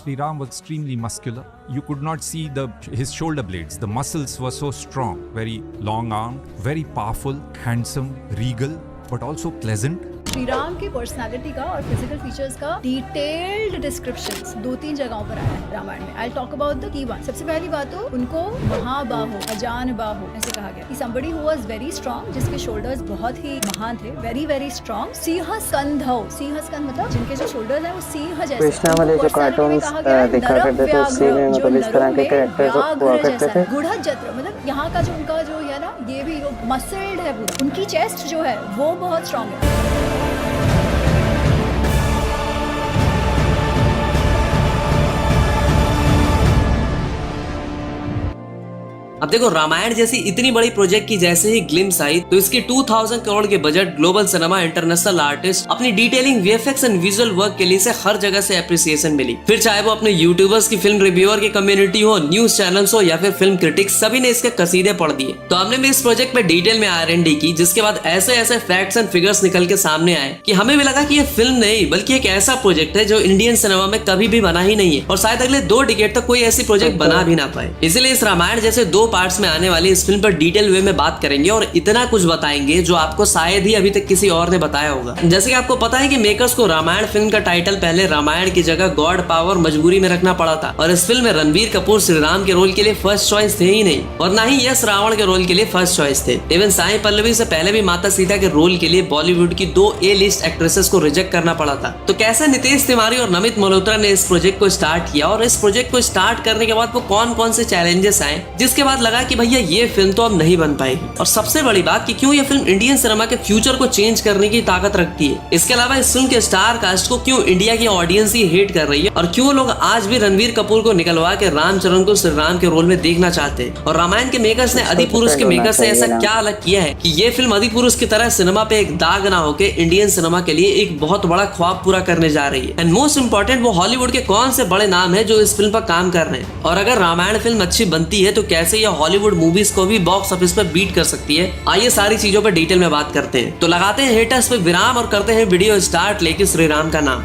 Sri Ram was extremely muscular. You could not see his shoulder blades. The muscles were so strong, very long armed, very powerful, handsome, regal, but also pleasant. Shri Ram की personality का और physical features का detailed descriptions 2-3 जगहों पर आया है रामायण में। I talk about the key one. सबसे पहली बात तो उनको महाबाहो, अजान बाहो ऐसे कहा गया कि somebody who was very strong, जिसके शोल्डर्स बहुत ही महान थे, वेरी वेरी स्ट्रॉन्ग। सिंह स्कंधौ, सिंह स्कंध मतलब जिनके जो शोल्डर्स हैं वो सिंह जैसे। कृष्णा वाले जो कार्टून्स देखा करते थे उससे में मतलब इस तरह के कैरेक्टर्स हुआ करते थे। गुढ़ जत्र मतलब यहाँ का जो उनका जो है ना, ये भी मसल्ड है पूरा। उनकी चेस्ट जो है वो बहुत स्ट्रॉन्ग है। अब देखो, रामायण जैसी इतनी बड़ी प्रोजेक्ट की जैसे ही ग्लिम्स आई तो इसकी 2000 करोड़ के budget, global cinema, international artist, अपनी detailing, VFX and visual work के लिए से हर जगह से एप्रिसिएशन मिली। फिर चाहे वो अपने यूट्यूबर्स की, फिल्म रिव्यूअर की कम्युनिटी हो, न्यूज चैनल्स हो या फिर फिल्म क्रिटिक्स, सभी ने इसके कसीदे पढ़ दिए। तो हमने भी इस प्रोजेक्ट पे डिटेल में R&D की, जिसके बाद ऐसे ऐसे फैक्ट्स एंड फिगर्स निकल के सामने आए कि हमें भी लगा कि ये फिल्म नहीं बल्कि एक ऐसा प्रोजेक्ट है जो इंडियन सिनेमा में कभी भी बना ही नहीं है और शायद अगले 2 डिकेड तक कोई ऐसी प्रोजेक्ट बना भी ना पाए। इसलिए इस रामायण जैसे 2 पार्ट्स में आने वाली इस फिल्म पर डिटेल वे में बात करेंगे और इतना कुछ बताएंगे जो आपको शायद ही अभी तक किसी और ने बताया होगा। जैसे कि आपको पता है कि मेकर्स को रामायण फिल्म का टाइटल पहले रामायण की जगह गॉड पावर मजबूरी में रखना पड़ा था और इस फिल्म में रणबीर कपूर श्री राम के रोल के लिए फर्स्ट चॉइस थे ही नहीं और ना ही यश रावण के रोल के लिए फर्स्ट चॉइस थे। इवन साई पल्लवी से पहले भी माता सीता के रोल के लिए बॉलीवुड की 2 A लिस्ट एक्ट्रेसेस को रिजेक्ट करना पड़ा था। तो कैसे नितेश तिवारी और नमित मल्होत्रा ने इस प्रोजेक्ट को स्टार्ट किया और इस प्रोजेक्ट को स्टार्ट करने के बाद वो कौन कौन से चैलेंजेस आए, जिसके बाद लगा कि भैया ये फिल्म तो अब नहीं बन पाएगी। और सबसे बड़ी बात कि क्यों ये फिल्म इंडियन सिनेमा के फ्यूचर को चेंज करने की ताकत रखती है। इसके अलावा इस फिल्म के स्टार कास्ट को क्यों इंडिया की ऑडियंस ही हेट कर रही है और क्यों लोग आज भी रणबीर कपूर को निकलवा के रामचरण को श्री राम के रोल में देखना चाहते हैं। और रामायण के मेकर्स ने अधिपुरुष के मेकर्स से ऐसा क्या अलग किया है कि ये फिल्म अधिपुरुष की तरह सिनेमा पे एक दाग ना होके इंडियन सिनेमा के लिए एक बहुत बड़ा ख्वाब पूरा करने जा रही है। एंड मोस्ट इंपॉर्टेंट, वो हॉलीवुड के कौन से बड़े नाम है जो इस फिल्म पर काम कर रहे हैं। और अगर रामायण फिल्म अच्छी बनती है तो कैसे ये हॉलीवुड मूवीज को भी बॉक्स ऑफिस पे बीट कर सकती है। आइए सारी चीजों पर डिटेल में बात करते हैं। तो लगाते हैं हेटर्स पे विराम और करते हैं वीडियो स्टार्ट लेके श्री राम का नाम।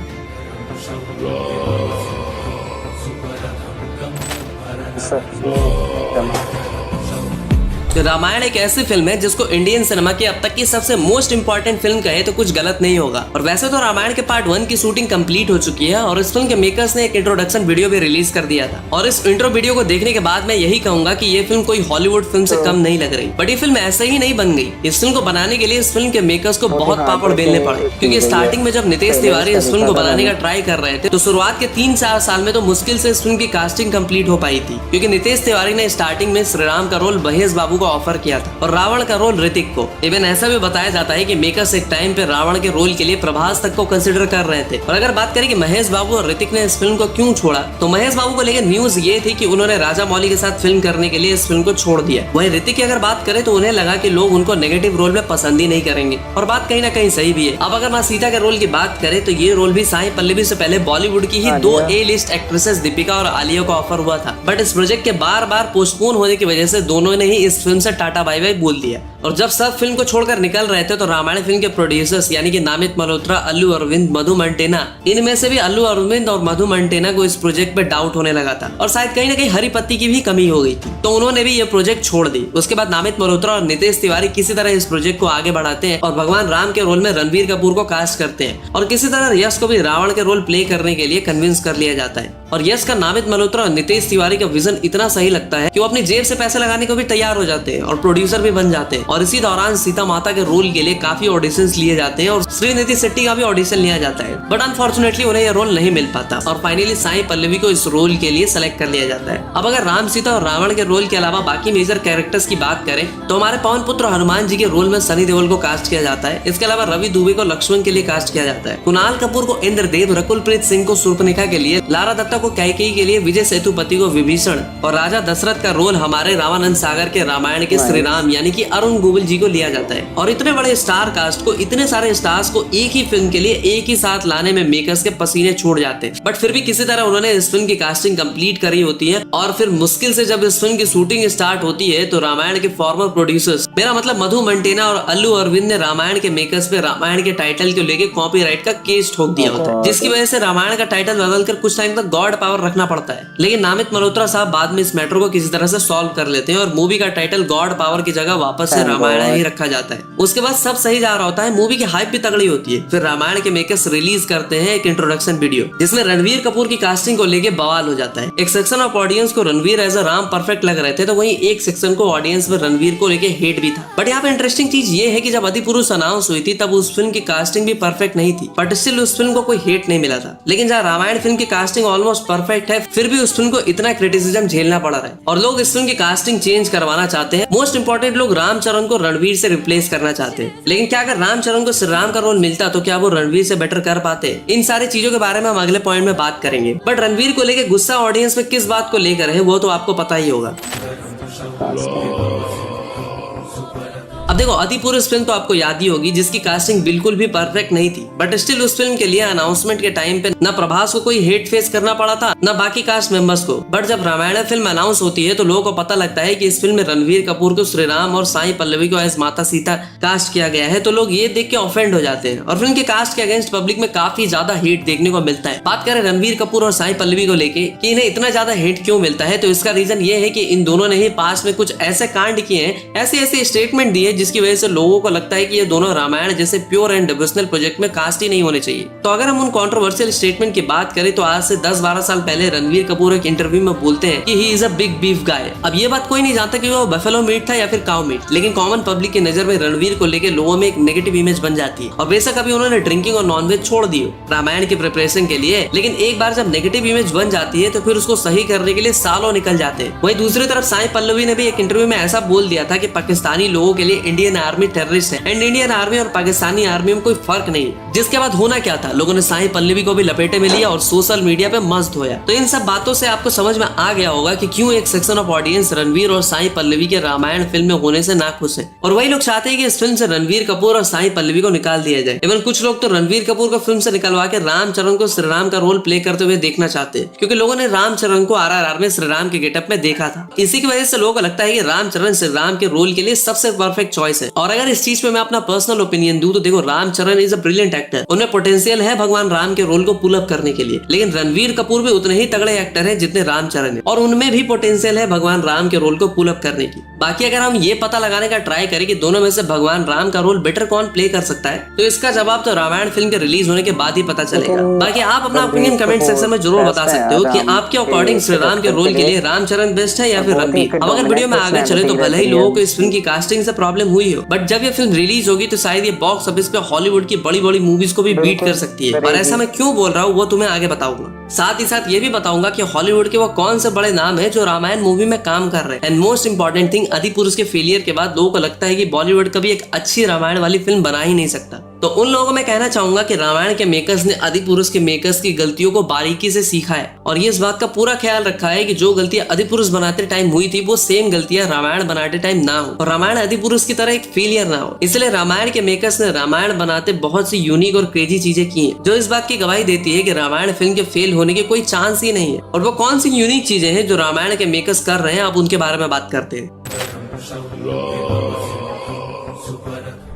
तो रामायण एक ऐसी फिल्म है जिसको इंडियन सिनेमा की अब तक की सबसे मोस्ट इंपॉर्टेंट फिल्म कहे तो कुछ गलत नहीं होगा। और वैसे तो रामायण के पार्ट 1 की शूटिंग कंप्लीट हो चुकी है और इस फिल्म के मेकर्स ने एक इंट्रोडक्शन वीडियो भी रिलीज कर दिया था। और इस इंट्रो वीडियो को देखने के बाद मैं यही कहूंगा कि ये फिल्म कोई हॉलीवुड फिल्म से कम नहीं लग रही। बट ये फिल्म ऐसे ही नहीं बन गई। इस फिल्म को बनाने के लिए इस फिल्म के मेकर्स को बहुत पापड़ बेलने पड़े, क्योंकि स्टार्टिंग में जब नितेश तिवारी इस फिल्म को बनाने का ट्राई कर रहे थे तो शुरुआत के 3-4 साल में तो मुश्किल से इस फिल्म की कास्टिंग कंप्लीट हो पाई थी, क्योंकि नितेश तिवारी ने स्टार्टिंग में श्री राम का रोल महेश बाबू को ऑफर किया था और रावण का रोल ऋतिक को। इवन ऐसा भी बताया जाता है कि मेकर्स एक टाइम पे रावण के रोल के लिए प्रभास तक को कंसिडर कर रहे थे। और अगर बात करें कि महेश बाबू और ऋतिक ने इस फिल्म को क्यों छोड़ा, तो महेश बाबू को लेकर न्यूज ये थी कि उन्होंने राजा मौली के साथ फिल्म करने के लिए इस फिल्म को छोड़ दिया। वहीं ऋतिक की अगर बात करें तो उन्हें लगा कि लोग उनको नेगेटिव रोल में पसंद ही नहीं करेंगे और बात कहीं ना कहीं सही भी है। अब अगर माँ सीता के रोल की बात करें तो ये रोल भी साई पल्लवी से पहले बॉलीवुड की ही 2 A लिस्ट एक्ट्रेसेस दीपिका और आलिया को ऑफर हुआ था। बट इस प्रोजेक्ट के बार पोस्टपोन होने की वजह से दोनों ने ही इस फिल्म से टाटा बाय बाय बोल दिया। और जब सब फिल्म को छोड़कर निकल रहे थे तो रामायण फिल्म के प्रोड्यूसर्स यानी कि नामित मल्होत्रा, अल्लू अरविंद, मधु मंटेना, इनमें से भी अल्लू अरविंद और मधु मंटेना को इस प्रोजेक्ट पे डाउट होने लगा था और शायद कहीं ना कहीं हरी पत्ती की भी कमी हो गई थी, तो उन्होंने भी ये प्रोजेक्ट छोड़ दी। उसके बाद नामित मल्होत्रा और नितेश तिवारी किसी तरह इस प्रोजेक्ट को आगे बढ़ाते हैं और भगवान राम के रोल में रणबीर कपूर को कास्ट करते हैं और किसी तरह यश को भी रावण के रोल प्ले करने के लिए कन्विंस कर लिया जाता है। और यश का नामित मल्होत्रा और नितेश तिवारी का विजन इतना सही लगता है कि वो अपनी जेब से पैसे लगाने को भी तैयार हो जाते हैं और प्रोड्यूसर भी बन जाते हैं। और इसी दौरान सीता माता के रोल के लिए काफी ऑडिशंस लिए जाते हैं और श्रीनिधि शेट्टी का भी ऑडिशन लिया जाता है, बट अनफॉर्चुनेटली उन्हें यह रोल नहीं मिल पाता और फाइनली साई पल्लवी को इस रोल के लिए सेलेक्ट कर लिया जाता है। अब अगर राम, सीता और रावण के रोल के अलावा बाकी मेजर कैरेक्टर्स की बात करें तो हमारे पवन पुत्र हनुमान जी के रोल में सनी देओल को कास्ट किया जाता है। इसके अलावा रवि दुबे को लक्ष्मण के लिए कास्ट किया जाता है, कुणाल कपूर को इंद्रदेव, रकुलप्रीत सिंह को शूर्पणखा के लिए, लारा दत्ता को कैकेयी के लिए, विजय सेतुपति को विभीषण और राजा दशरथ का रोल हमारे रामानंद सागर के रामायण के श्री राम यानी कि अरुण गूगल जी को लिया जाता है। और इतने बड़े स्टार कास्ट को, इतने सारे स्टार्स को एक ही फिल्म के लिए एक ही साथ लाने में मेकर्स के पसीने छूट जाते हैं, बट फिर भी किसी तरह उन्होंने इस फिल्म की कास्टिंग कंप्लीट करी होती है। और फिर मुश्किल से जब इस फिल्म की शूटिंग स्टार्ट होती है तो रामायण के फॉर्मर प्रोड्यूसर्स, मेरा मतलब मधु मंटेना और अल्लू अरविंद ने रामायण के मेकर्स पे रामायण के टाइटल को लेके कॉपीराइट का केस ठोक दिया होता है, जिसकी वजह से रामायण का टाइटल बदलकर कुछ टाइम तक गॉड पावर रखना पड़ता है। लेकिन नामित मल्होत्रा साहब बाद में इस मैटर को किसी तरह से सॉल्व कर लेते हैं और मूवी का टाइटल गॉड पावर की जगह वापस से रामायण ही रखा जाता है। उसके बाद सब सही जा रहा होता है, मूवी की हाइप भी तगड़ी होती है। फिर रामायण के मेकर्स रिलीज करते हैं एक इंट्रोडक्शन वीडियो जिसमें रणवीर कपूर की कास्टिंग को लेके बवाल हो जाता है। एक सेक्शन ऑफ ऑडियंस को Ranveer as a Ram perfect लग रहे थे, तो वहीं एक सेक्शन को ऑडियंस में रणवीर को लेके हेट भी था। बट यहाँ पे इंटरेस्टिंग चीज ये है कि जब अधिपुरुष अनाउंस हुई थी तब उस फिल्म की कास्टिंग भी परफेक्ट नहीं थी, बट स्टिल उस फिल्म को कोई हेट नहीं मिला था। लेकिन जहाँ रामायण फिल्म की कास्टिंग ऑलमोस्ट परफेक्ट है, फिर भी उस फिल्म को इतना क्रिटिसिज्म झेलना पड़ रहा है और लोग इस फिल्म की कास्टिंग चेंज करवाना चाहते हैं। मोस्ट इंपोर्टेंट, लोग रामचरण को रणवीर से रिप्लेस करना चाहते हैं। लेकिन क्या अगर रामचरण को श्री राम का रोल मिलता तो क्या वो रणवीर से बेटर कर पाते? इन सारी चीजों के बारे में हम अगले पॉइंट में बात करेंगे। बट रणवीर को लेके गुस्सा ऑडियंस में किस बात को लेकर है वो तो आपको पता ही होगा। अब देखो, अधिपुरुष फिल्म तो आपको याद ही होगी जिसकी कास्टिंग बिल्कुल भी परफेक्ट नहीं थी, बट स्टिल उस फिल्म के लिए अनाउंसमेंट के टाइम पे न प्रभास को कोई हेट फेस करना पड़ा था न बाकी कास्ट मेंबर्स को। बट जब रामायण फिल्म अनाउंस होती है तो लोगों को पता लगता है कि इस फिल्म में रणवीर कपूर को श्री राम और साई पल्लवी को एज माता सीता कास्ट किया गया है, तो लोग ये देख के ऑफेंड हो जाते हैं और फिल्म के कास्ट के अगेंस्ट पब्लिक में काफी ज्यादा हेट देखने को मिलता है। बात करें रणवीर कपूर और साई पल्लवी को लेके कि इन्हें इतना ज्यादा हेट क्यों मिलता है, तो इसका रीजन ये है कि इन दोनों ने ही पास में कुछ ऐसे कांड किए हैं, ऐसे स्टेटमेंट दिए जिसकी वजह से लोगों को लगता है कि ये दोनों रामायण जैसे प्योर एंड डिवोशनल प्रोजेक्ट में कास्ट ही नहीं होने चाहिए। तो अगर हम उन कंट्रोवर्शियल स्टेटमेंट की बात करें तो आज से 10-12 साल पहले रणवीर कपूर एक इंटरव्यू में बोलते हैं कि he is a big beef guy. अब ये बात कोई नहीं जानता कि वो बफेलो मीट था या फिर काउ मीट, लेकिन कॉमन पब्लिक की नजर में रणवीर को लेकर लोगों में एक नेगेटिव इमेज बन जाती है। और बेशक अभी उन्होंने ड्रिंकिंग और नॉनवेज छोड़ दी रामायण की प्रिपरेशन के लिए, लेकिन एक बार जब नेगेटिव इमेज बन जाती है तो फिर उसको सही करने के लिए सालों निकल जाते हैं। वहीं दूसरी तरफ साई पल्लवी ने भी एक इंटरव्यू में ऐसा बोल दिया था कि पाकिस्तानी लोगों के लिए इंडियन आर्मी टेररिस्ट है एंड इंडियन आर्मी और पाकिस्तानी आर्मी में कोई फर्क नहीं। जिसके बाद होना क्या था, लोगों ने साई पल्लवी को भी लपेटे में लिया और सोशल मीडिया पे मस्त होया। तो इन सब बातों से आपको समझ में आ गया होगा कि क्यों एक सेक्शन ऑफ ऑडियंस रणवीर और साई पल्लवी के रामायण फिल्म में होने से नाखुश है और वही लोग चाहते हैं कि इस फिल्म से रणवीर कपूर और साई पल्लवी को निकाल दिया जाए। इवन कुछ लोग तो रणवीर कपूर को फिल्म से निकलवा के रामचरण को श्री राम का रोल प्ले करते हुए देखना चाहते हैं, क्योंकि लोगों ने रामचरण को RRR में श्री राम के गेटअप में देखा था। इसी की वजह से लोगों को लगता है कि रामचरण श्री राम के रोल के लिए सबसे परफेक्ट चॉइस है। और अगर इस चीज पे मैं अपना पर्सनल ओपिनियन दूं तो देखो, Ram Charan is a brilliant actor, उनमें पोटेंशियल है भगवान राम के रोल को पुल अप करने के लिए। लेकिन रणवीर कपूर भी उतने ही तगड़े एक्टर हैं जितने रामचरण है और उनमें भी पोटेंशियल है भगवान राम के रोल को पुल अप करने की। बाकी अगर हम ये पता लगाने का ट्राई करें कि दोनों में से भगवान राम का रोल बेटर कौन प्ले कर सकता है, तो इसका जवाब तो रामायण फिल्म के रिलीज होने के बाद ही पता चलेगा। बाकी आप अपना ओपिनियन कमेंट सेक्शन में जरूर बता सकते हो कि आपके अकॉर्डिंग श्री राम के रोल के लिए रामचरण बेस्ट है या फिर रणवीर। अब अगर वीडियो में आगे चले तो भले ही लोगों को इस फिल्म की कास्टिंग से प्रॉब्लम हुई हो, बट जब ये फिल्म रिलीज होगी तो शायद ये बॉक्स ऑफिस पे हॉलीवुड की बड़ी बड़ी मूवीज को भी बीट कर सकती है। और ऐसा मैं क्यों बोल रहा हूँ वो तुम्हें आगे बताऊंगा। साथ ही साथ ये भी बताऊंगा कि हॉलीवुड के वो कौन से बड़े नाम है जो रामायण मूवी में काम कर रहे हैं। एंड मोस्ट इंपॉर्टेंट थिंग, अधिपुरुष के फेलियर के बाद लोगों को लगता है कि बॉलीवुड कभी एक अच्छी रामायण वाली फिल्म बना ही नहीं सकता। तो उन लोगों को मैं कहना चाहूंगा कि रामायण के मेकर्स ने अधिपुरुष के मेकर्स की गलतियों को बारीकी से सीखा है और ये इस बात का पूरा ख्याल रखा है कि जो गलतियां अधिपुरुष बनाते टाइम हुई थी वो सेम गलतियां रामायण बनाते टाइम ना हो और रामायण अधिपुरुष की तरह एक फेलियर ना हो। इसलिए रामायण के मेकर्स ने रामायण बनाते बहुत सी यूनिक और क्रेजी चीजें की हैं, जो इस बात की गवाही देती है कि रामायण फिल्म के फेल होने के कोई चांस ही नहीं है। और वो कौन सी यूनिक चीजें हैं जो रामायण के मेकर्स कर रहे हैं, आप उनके बारे में बात करते हैं।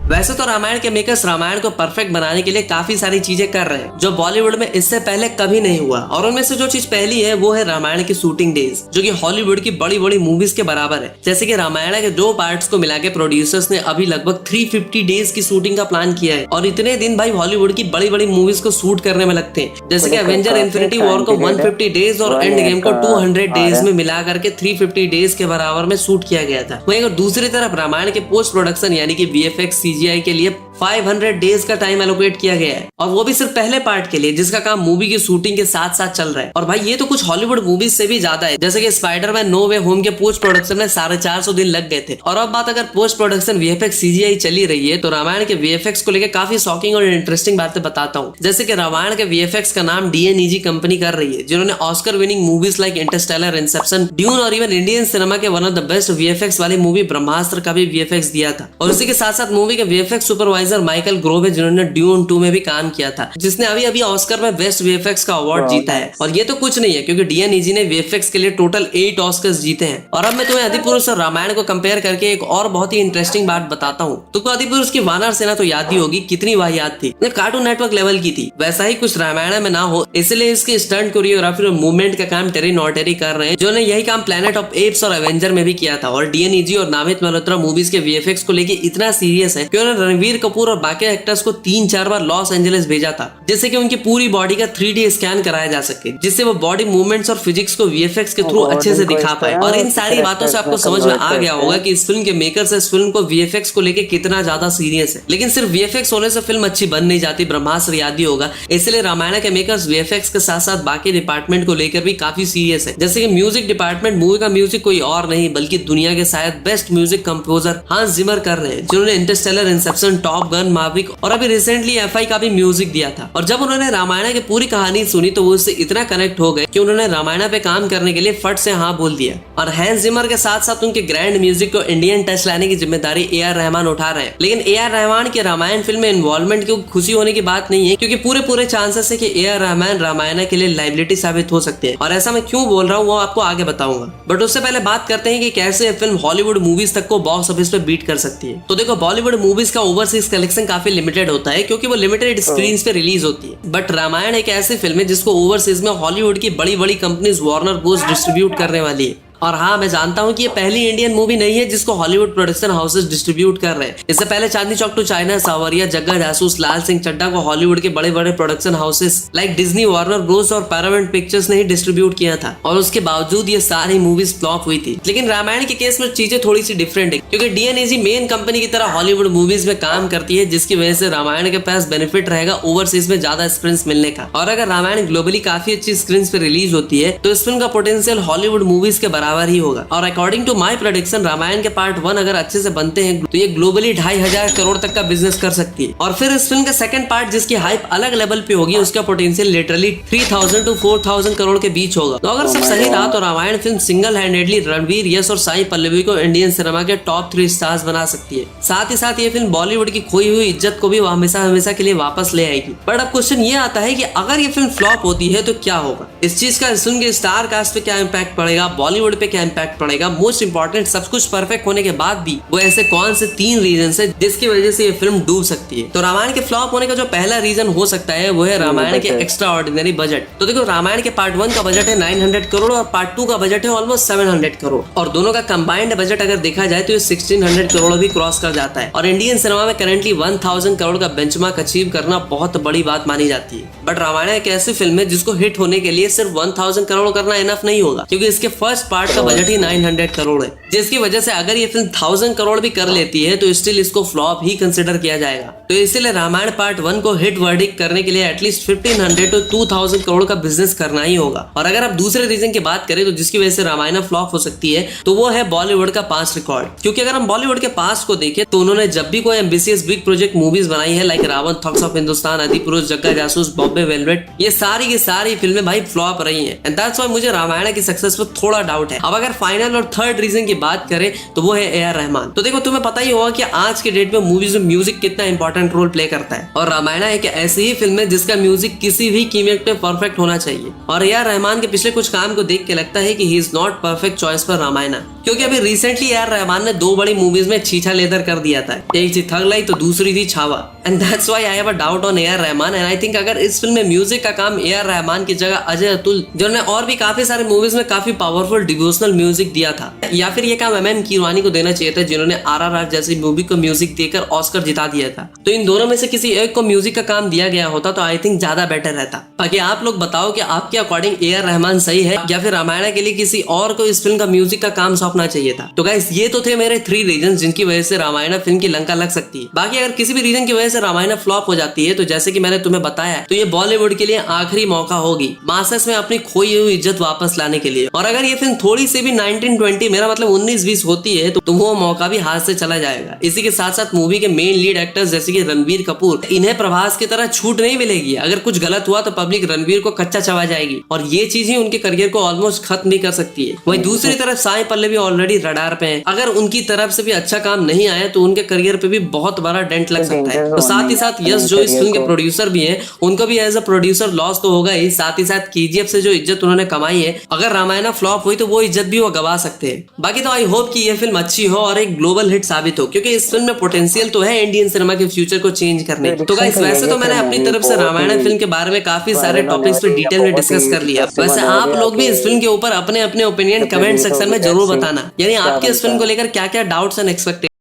वैसे तो रामायण के मेकर्स रामायण को परफेक्ट बनाने के लिए काफी सारी चीजें कर रहे हैं जो बॉलीवुड में इससे पहले कभी नहीं हुआ। और उनमें से जो चीज पहली है वो है रामायण की शूटिंग डेज, जो कि हॉलीवुड की बड़ी बड़ी मूवीज के बराबर है। जैसे कि रामायण के 2 पार्ट्स को मिला के प्रोड्यूसर्स ने अभी लगभग 350 डेज की शूटिंग का प्लान किया है और इतने दिन भाई हॉलीवुड की बड़ी बड़ी मूवीज को शूट करने में लगते हैं। जैसे कि एवेंजर इन्फिनिटी वॉर को 150 डेज और एंड गेम को 200 डेज में मिला करके 350 डेज के बराबर में शूट किया गया था। वहीं दूसरी तरफ रामायण के पोस्ट प्रोडक्शन यानी कि VFX CGI के लिए 500 डेज का टाइम एलोकेट किया गया है, और वो भी सिर्फ पहले पार्ट के लिए, जिसका काम मूवी की शूटिंग के साथ साथ चल रहा है। और भाई ये तो कुछ हॉलीवुड मूवीज से भी ज्यादा है, जैसे कि स्पाइडरमैन नो वे होम के पोस्ट प्रोडक्शन में 450 दिन लग गए थे। और अब बात अगर पोस्ट प्रोडक्शन वीएफएक्स सीजीआई चली रही है, तो रामायण के वीएफएक्स को लेकर काफी शॉकिंग और इंटरेस्टिंग बातें बताता हूँ। जैसे कि रामायण के वीएफएक्स का नाम डीएनईजी कंपनी कर रही है, जिन्होंने Oscar winning movies like Interstellar, Inception, dune और इवन इंडियन सिनेमा के one of the best VFX वाली मूवी ब्रह्मास्त्र का भी वीएफएक्स दिया था। और उसी के साथ साथ मूवी के वीएफएक्स सुपरवाइजर माइकल ग्रोव है, जिन्होंने ड्यून 2 में भी काम किया था, जिसने अभी अभी ऑस्कर में बेस्ट वीएफएक्स का अवार्ड जीता है। और ये तो कुछ नहीं है, क्योंकि डीएनईजी ने वीएफएक्स के लिए टोटल 8 ऑस्कर्स जीते हैं। और अब मैं तुम्हें आदिपुरुष और रामायण को कंपेयर करके एक और बहुत ही इंटरेस्टिंग बात बताता हूँ। तुमको आदिपुरुष की वानर सेना तो याद ही होगी, कितनी वाहियात थी, कार्टून नेटवर्क लेवल की थी। वैसा ही कुछ रामायण में ना हो, इसलिए इसकी स्टंट कोरियोग्राफी और मूवमेंट का काम टेरी नॉटेरी कर रहे हैं, जिन्होंने यही काम प्लैनेट ऑफ एप्स और एवेंजर में भी किया था। और डीएनईजी और नामित मल्होत्रा मूवीज के वीएफएक्स को लेके इतना सीरियस है कि उन्होंने रणवीर कपूर और बाकी एक्टर्स को 3-4 बार लॉस एंजलिस भेजा था, जिससे कि उनकी पूरी बॉडी का 3D स्कैन कराया जा सके, जिससे वो बॉडी मूवमेंट्स और फिजिक्स को वीएफएक्स के थ्रू अच्छे से दिखा पाए। और इन सारी बातों से आपको समझ में आ गया होगा कि इस फिल्म के मेकर्स इस फिल्म को वीएफएक्स को लेके कितना ज्यादा सीरियस है। लेकिन सिर्फ वीएफएक्स होने से फिल्म अच्छी बन नहीं जाती, ब्रह्मास्त्र याद ही होगा। इसलिए रामायण के मेकर्स वीएफएक्स के साथ साथ बाकी डिपार्टमेंट को लेकर भी काफी सीरियस है। जैसे कि म्यूजिक डिपार्टमेंट, मूवी का म्यूजिक कोई और नहीं बल्कि दुनिया के शायद बेस्ट म्यूजिक कंपोजर हांस जिमर कर रहे हैं, जिन्होंने इंटरस्टेलर, इंसेप्शन, टॉप गन, माविक और अभी रिसेंटली एफआई का भी म्यूजिक दिया था। और जब उन्होंने रामायण की पूरी कहानी सुनी तो वो उससे इतना कनेक्ट हो गए कि उन्होंने रामायण पे काम करने के लिए फट से हाँ बोल दिया। और हांस जिमर के साथ साथ उनके ग्रैंड म्यूजिक को इंडियन टच लाने की जिम्मेदारी ए.आर. रहमान उठा रहे हैं। लेकिन ए.आर. रहमान के रामायण फिल्म में इन्वॉल्वमेंट की खुशी होने की बात नहीं है, क्योंकि पूरे चांसेस है कि ए.आर. रहमान रामायण के लिए लाइबिलिटी साबित हो सकते हैं। और ऐसा मैं क्यों बोल रहा हूँ वो आपको आगे बताऊंगा, बट उससे पहले बात करते हैं कि कैसे फिल्म हॉलीवुड मूवीज तक को बॉक्स ऑफिस पे बीट कर सकती है। तो देखो, बॉलीवुड मूवीज का ओवरसीज कलेक्शन काफी लिमिटेड होता है, क्योंकि वो लिमिटेड स्क्रीन पे रिलीज होती है। बट रामायण एक ऐसी फिल्म है जिसको ओवरसीज में हॉलीवुड की बड़ी बड़ी कंपनीज वार्नर ब्रोस डिस्ट्रीब्यूट करने वाली है। और हाँ, मैं जानता हूँ कि ये पहली इंडियन मूवी नहीं है जिसको हॉलीवुड प्रोडक्शन हाउसेस डिस्ट्रीब्यूट कर रहे हैं। इससे पहले चांदनी चौक टू चाइना, सावरिया, जग्गा जासूस, लाल सिंह चड्ढा को हॉलीवुड के बड़े बड़े production houses like Disney, Warner Bros और पैरामाउंट पिक्चर्स ने ही डिस्ट्रीब्यूट किया था, और उसके बावजूद ये सारी मूवीज फ्लॉप हुई थी। लेकिन रामायण के केस में चीजें थोड़ी सी डिफरेंट है, क्योंकि डीएनईजी मेन कंपनी की तरह हॉलीवुड मूवीज में काम करती है, जिसकी वजह से रामायण के पास बेनिफिट रहेगा ओवरसीज में ज्यादा स्क्रीन मिलने का। और अगर रामायण ग्लोबली काफी अच्छी स्क्रीन पे रिलीज होती है तो इस फिल्म का पोटेंशियल हॉलीवुड मूवीज के बराबर ही होगा। और according to my prediction, Ramayana के पार्ट 1 अगर अच्छे से बनते हैं तो ये ग्लोबली 2,500 करोड़ तक का बिजनेस कर सकती है। और फिर इस फिल्म का सेकंड पार्ट, जिसकी हाइप अलग लेवल पे होगी, उसका पोटेंशियल लिटरली 3,000 to 4,000 करोड़ के बीच होगा। तो अगर सब सही रहा तो Ramayan film single handedly Ranveer, Yash और साई पल्लवी को इंडियन सिनेमा के टॉप 3 स्टार्स बना सकती है। साथ ही साथ ये फिल्म बॉलीवुड की खोई हुई इज्जत को भी हमेशा के लिए वापस ले आएगी। बट अब क्वेश्चन ये आता है कि अगर ये फिल्म फ्लॉप होती है तो क्या होगा? इस चीज का इस फिल्म के स्टार कास्ट पे क्या इम्पैक्ट पड़ेगा, बॉलीवुड पे क्या इम्पैक्ट पड़ेगा? मोस्ट इंपॉर्टेंट, सब कुछ परफेक्ट होने के बाद भी वो ऐसे कौन से 3 रीजन है जिसकी वजह से ये फिल्म डूब सकती है? तो रामायण के फ्लॉप होने का जो पहला रीजन हो सकता है वो है रामायण के एक्स्ट्रा ऑर्डिनरी बजट। तो देखो, रामायण के पार्ट 1 का बजट है 900 करोड़ और पार्ट 2 का बजट है ऑलमोस्ट 700 करोड़, और दोनों का कंबाइंड बजट अगर देखा जाए तो ये 1600 करोड़ भी क्रॉस कर जाता है। और इंडियन सिनेमा में करेंटली 1000 करोड़ का बेंचमार्क अचीव करना बहुत बड़ी बात मानी जाती है। बट रामायण एक ऐसी फिल्म है जिसको हिट होने के लिए सिर्फ 1000 करोड़ करना इनफ नहीं होगा, क्योंकि इसके फर्स्ट पार्ट का बजट ही 900 करोड़ है, जिसकी वजह से अगर ये फिल्म 1000 करोड़ भी कर लेती है तो स्टिल इसको फ्लॉप ही कंसिडर किया जाएगा। तो इसीलिए रामायण पार्ट 1 को हिट वर्डिक्ट करने के लिए एटलीस्ट 1500 to 2000 करोड़ का बिजनेस करना ही होगा। और अगर आप दूसरे रीजन की बात करें तो जिसकी वजह से रामायण फ्लॉप हो सकती है, तो वो है बॉलीवुड का पास्ट रिकॉर्ड। क्योंकि अगर हम बॉलीवुड के पास्ट को देखें तो उन्होंने जब भी कोई एम्बिशियस बिग प्रोजेक्ट मूवीज बनाई है, like Raavan, thugs of Hindustan, Adipurush, Jagga Jasoos, Bombay velvet, ये सारी की सारी फिल्में भाई फ्लॉप रही हैं। एंड दैट्स व्हाई मुझे रामायण की सक्सेस पर थोड़ा डाउट है। अब अगर फाइनल और थर्ड रीजन की बात करें तो वो है ए.आर. रहमान। तो देखो, तुम्हें पता ही होगा कि आज के डेट में मूवीज में म्यूजिक कितना इंपॉर्टेंट रोल प्ले करता है, और रामायण एक ऐसी ही फिल्म है जिसका म्यूजिक किसी भी कीमत पे परफेक्ट होना चाहिए। और ए.आर. रहमान के पिछले कुछ काम को देख के लगता है कि he is not perfect choice for Ramayana, क्योंकि अभी रिसेंटली ए.आर. रहमान ने 2 बड़ी मूवीज में छीछा लेदर कर दिया था। एक थी थग लाइफ तो दूसरी थी Chhaava. And that's why I have a doubt on A R. Rahman. And I think अगर इस फिल्म में म्यूजिक का काम ए.आर. रहमान की जगह अजय अतुल, जिन्होंने और भी काफी सारे मूवीज में काफी पावरफुल डिवोशनल म्यूजिक दिया था, या फिर ये काम एमएम कीरवानी को देना चाहिए था जिन्होंने आरआरआर जैसी मूवी को म्यूजिक देकर ऑस्कर जिता दिया था। तो इन दोनों में से किसी एक को म्यूजिक का काम दिया गया होता तो आई थिंक ज्यादा बेटर रहता। बाकी आप लोग बताओ कि आपके अकॉर्डिंग ए आर रहमान सही है या फिर रामायण के लिए किसी और को इस फिल्म का म्यूजिक का काम सौंपना चाहिए था। तो गाइस ये तो थे मेरे 3 रीजन जिनकी वजह से रामायण फिल्म की लंका लग सकती है। बाकी अगर किसी भी रीजन की वजह से रामायण फ्लॉप हो जाती है तो जैसे कि मैंने तुम्हें बताया तो ये बॉलीवुड के लिए आखिरी मौका होगी मासेस में अपनी खोई हुई इज्जत वापस लाने के लिए। और अगर ये फिल्म थोड़ी सी भी 1920 मेरा मतलब 1920 होती है तो वो मौका भी हाथ से चला जाएगा। इसी के साथ साथ मूवी के मेन लीड एक्टर्स जैसे कि रणबीर कपूर, इन्हें प्रभास की तरह छूट नहीं मिलेगी। अगर कुछ गलत हुआ तो पब्लिक रणबीर को कच्चा चबा जाएगी और ये चीज ही उनके करियर को ऑलमोस्ट खत्म भी कर सकती है। वहीं दूसरी तरफ साई पल्लवी ऑलरेडी रडार पे हैं। अगर उनकी तरफ से भी अच्छा काम नहीं आया तो उनके करियर पे भी बहुत बड़ा डेंट लग सकता है। तो साथ ही साथ यश जो इस फिल्म के प्रोड्यूसर भी हैं, उनको भी एज अ प्रोड्यूसर लॉस तो होगा ही, साथ ही साथ केजीएफ से जो इज्जत उन्होंने कमाई है, अगर रामायण फ्लॉप हुई तो वो इज्जत भी वो गवा सकते हैं। बाकी तो आई होप कि ये फिल्म अच्छी हो और एक ग्लोबल हिट साबित हो, क्योंकि इस फिल्म में पोटेंशियल तो है इंडियन सिनेमा के फ्यूचर को चेंज करने। तो गाइस वैसे तो मैंने अपनी तरफ से रामायण फिल्म के बारे में काफी सारे टॉपिक्स पे डिटेल में डिस्कस कर लिया। वैसे आप लोग भी इस फिल्म के ऊपर अपने अपने ओपिनियन कमेंट सेक्शन में जरूर बताना, यानी आपके इस फिल्म को लेकर क्या क्या डाउट्स एंड एक्सपेक्टेशंस